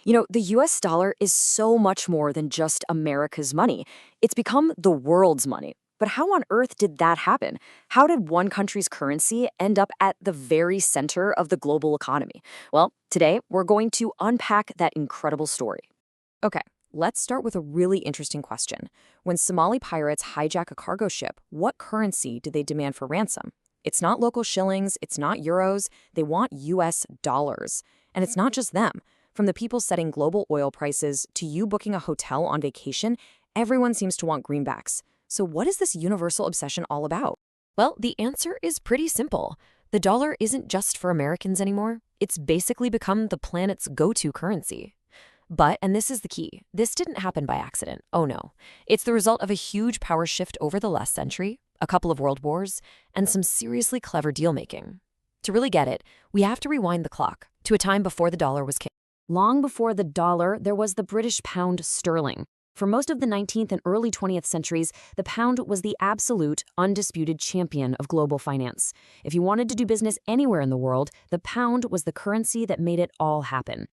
The US dollar is so much more than just America's money. It's become the world's money. But how on earth did that happen? How did one country's currency end up at the very center of the global economy? Well, today we're going to unpack that incredible story. Okay, let's start with a really interesting question. When Somali pirates hijack a cargo ship, what currency do they demand for ransom? It's not local shillings, it's not euros, they want US dollars. And it's not just them. From the people setting global oil prices to you booking a hotel on vacation, everyone seems to want greenbacks. So what is this universal obsession all about? Well, the answer is pretty simple. The dollar isn't just for Americans anymore. It's basically become the planet's go-to currency. But, and this is the key, this didn't happen by accident. Oh no. It's the result of a huge power shift over the last century, a couple of world wars, and some seriously clever deal-making. To really get it, we have to rewind the clock to a time before the dollar was king. Long before the dollar, there was the British pound sterling. For most of the 19th and early 20th centuries, the pound was the absolute, undisputed champion of global finance. If you wanted to do business anywhere in the world, the pound was the currency that made it all happen.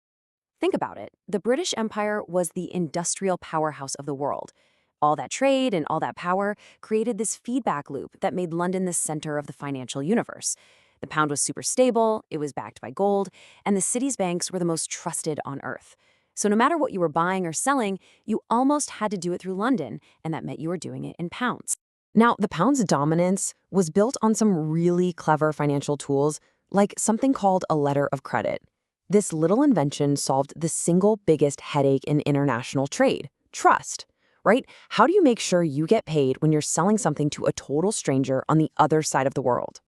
Think about it. The British Empire was the industrial powerhouse of the world. All that trade and all that power created this feedback loop that made London the center of the financial universe. The pound was super stable, it was backed by gold, and the city's banks were the most trusted on earth. So no matter what you were buying or selling, you almost had to do it through London, and that meant you were doing it in pounds. Now, the pound's dominance was built on some really clever financial tools, like something called a letter of credit. This little invention solved the single biggest headache in international trade: trust, right? How do you make sure you get paid when you're selling something to a total stranger on the other side of the world?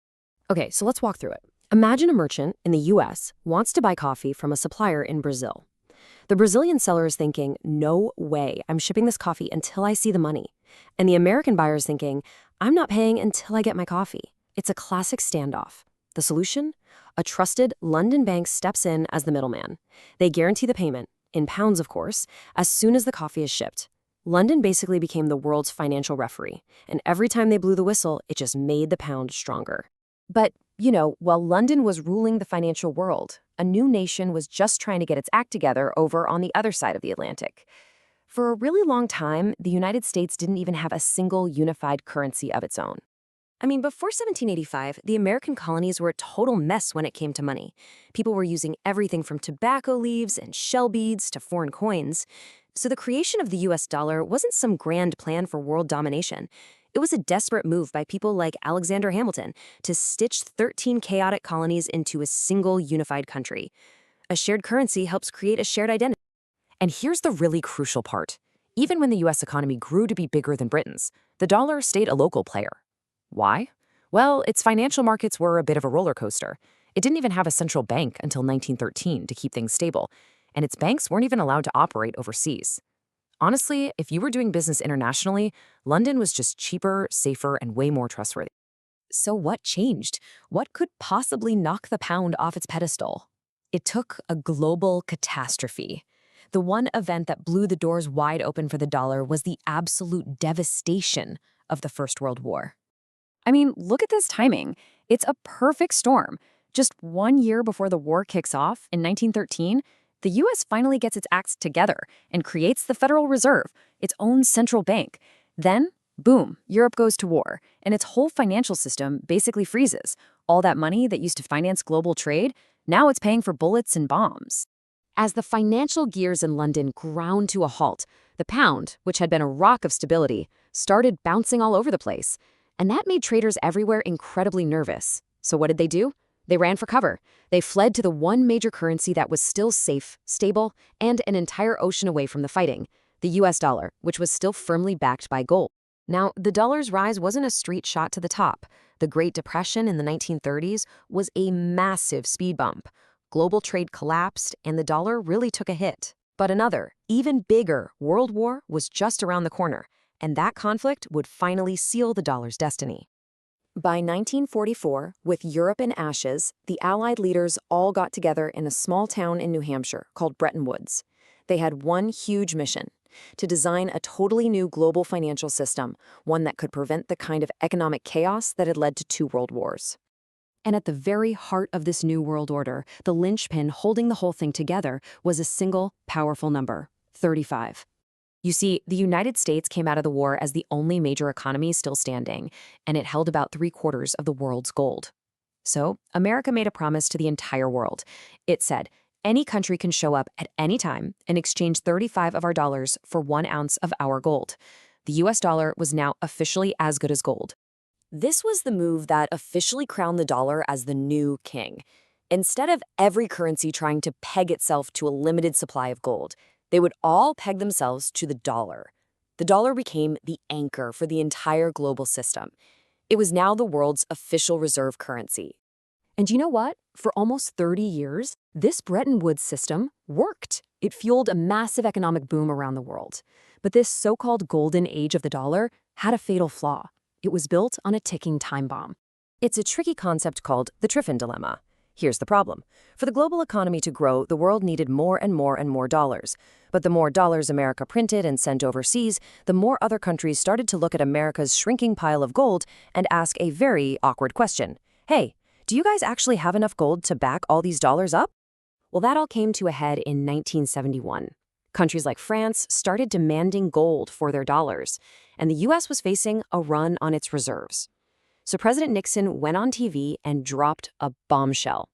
Okay, so let's walk through it. Imagine a merchant in the US wants to buy coffee from a supplier in Brazil. The Brazilian seller is thinking, no way, I'm shipping this coffee until I see the money. And the American buyer is thinking, I'm not paying until I get my coffee. It's a classic standoff. The solution? A trusted London bank steps in as the middleman. They guarantee the payment, in pounds of course, as soon as the coffee is shipped. London basically became the world's financial referee, and every time they blew the whistle, it just made the pound stronger. But, while London was ruling the financial world, a new nation was just trying to get its act together over on the other side of the Atlantic. For a really long time, the United States didn't even have a single unified currency of its own. I mean, before 1785, the American colonies were a total mess when it came to money. People were using everything from tobacco leaves and shell beads to foreign coins. So the creation of the US dollar wasn't some grand plan for world domination. It was a desperate move by people like Alexander Hamilton to stitch 13 chaotic colonies into a single unified country. A shared currency helps create a shared identity. And here's the really crucial part. Even when the US economy grew to be bigger than Britain's, the dollar stayed a local player. Why? Well, its financial markets were a bit of a roller coaster. It didn't even have a central bank until 1913 to keep things stable, and its banks weren't even allowed to operate overseas. Honestly, if you were doing business internationally, London was just cheaper, safer, and way more trustworthy. So what changed? What could possibly knock the pound off its pedestal? It took a global catastrophe. The one event that blew the doors wide open for the dollar was the absolute devastation of the First World War. I mean, look at this timing. It's a perfect storm. Just 1 year before the war kicks off in 1913, the U.S. finally gets its acts together and creates the Federal Reserve, its own central bank. Then, boom, Europe goes to war, and its whole financial system basically freezes. All that money that used to finance global trade, now it's paying for bullets and bombs. As the financial gears in London ground to a halt, the pound, which had been a rock of stability, started bouncing all over the place. And that made traders everywhere incredibly nervous. So what did they do? They ran for cover. They fled to the one major currency that was still safe, stable, and an entire ocean away from the fighting, the US dollar, which was still firmly backed by gold. Now, the dollar's rise wasn't a straight shot to the top. The Great Depression in the 1930s was a massive speed bump. Global trade collapsed, and the dollar really took a hit. But another, even bigger, world war was just around the corner, and that conflict would finally seal the dollar's destiny. By 1944, with Europe in ashes, the Allied leaders all got together in a small town in New Hampshire called Bretton Woods. They had one huge mission: to design a totally new global financial system, one that could prevent the kind of economic chaos that had led to 2 world wars. And at the very heart of this new world order, the linchpin holding the whole thing together, was a single, powerful number, 35. You see, the United States came out of the war as the only major economy still standing, and it held about 3/4 of the world's gold. So, America made a promise to the entire world. It said, any country can show up at any time and exchange 35 of our dollars for 1 ounce of our gold. The US dollar was now officially as good as gold. This was the move that officially crowned the dollar as the new king. Instead of every currency trying to peg itself to a limited supply of gold, they would all peg themselves to the dollar. The dollar became the anchor for the entire global system. It was now the world's official reserve currency. And you know what? For almost 30 years, this Bretton Woods system worked. It fueled a massive economic boom around the world. But this so-called golden age of the dollar had a fatal flaw. It was built on a ticking time bomb. It's a tricky concept called the Triffin dilemma. Here's the problem. For the global economy to grow, the world needed more and more and more dollars. But the more dollars America printed and sent overseas, the more other countries started to look at America's shrinking pile of gold and ask a very awkward question. Hey, do you guys actually have enough gold to back all these dollars up? Well, that all came to a head in 1971. Countries like France started demanding gold for their dollars, and the U.S. was facing a run on its reserves. So President Nixon went on TV and dropped a bombshell.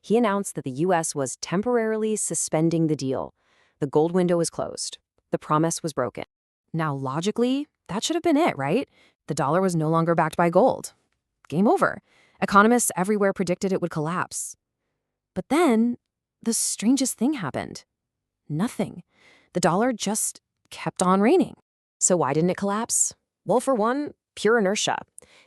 He announced that the U.S. was temporarily suspending the deal. The gold window was closed. The promise was broken. Now, logically, that should have been it, right? The dollar was no longer backed by gold. Game over. Economists everywhere predicted it would collapse. But then, the strangest thing happened. Nothing. The dollar just kept on reigning. So why didn't it collapse? Well, for one, pure inertia.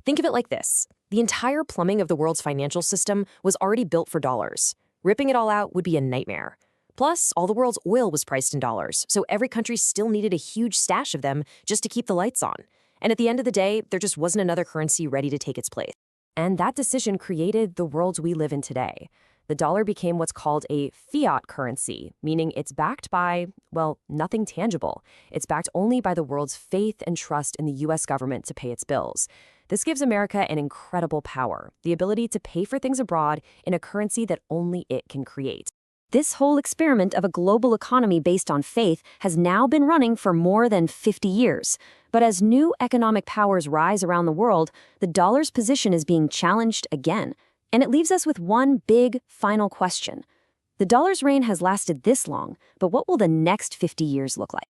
Think of it like this. The entire plumbing of the world's financial system was already built for dollars. Ripping it all out would be a nightmare. Plus, all the world's oil was priced in dollars, so every country still needed a huge stash of them just to keep the lights on. And at the end of the day, there just wasn't another currency ready to take its place. And that decision created the world we live in today. The dollar became what's called a fiat currency, meaning it's backed by, well, nothing tangible. It's backed only by the world's faith and trust in the U.S. government to pay its bills. This gives America an incredible power, the ability to pay for things abroad in a currency that only it can create. This whole experiment of a global economy based on faith has now been running for more than 50 years. But as new economic powers rise around the world, the dollar's position is being challenged again. And it leaves us with one big, final question. The dollar's reign has lasted this long, but what will the next 50 years look like?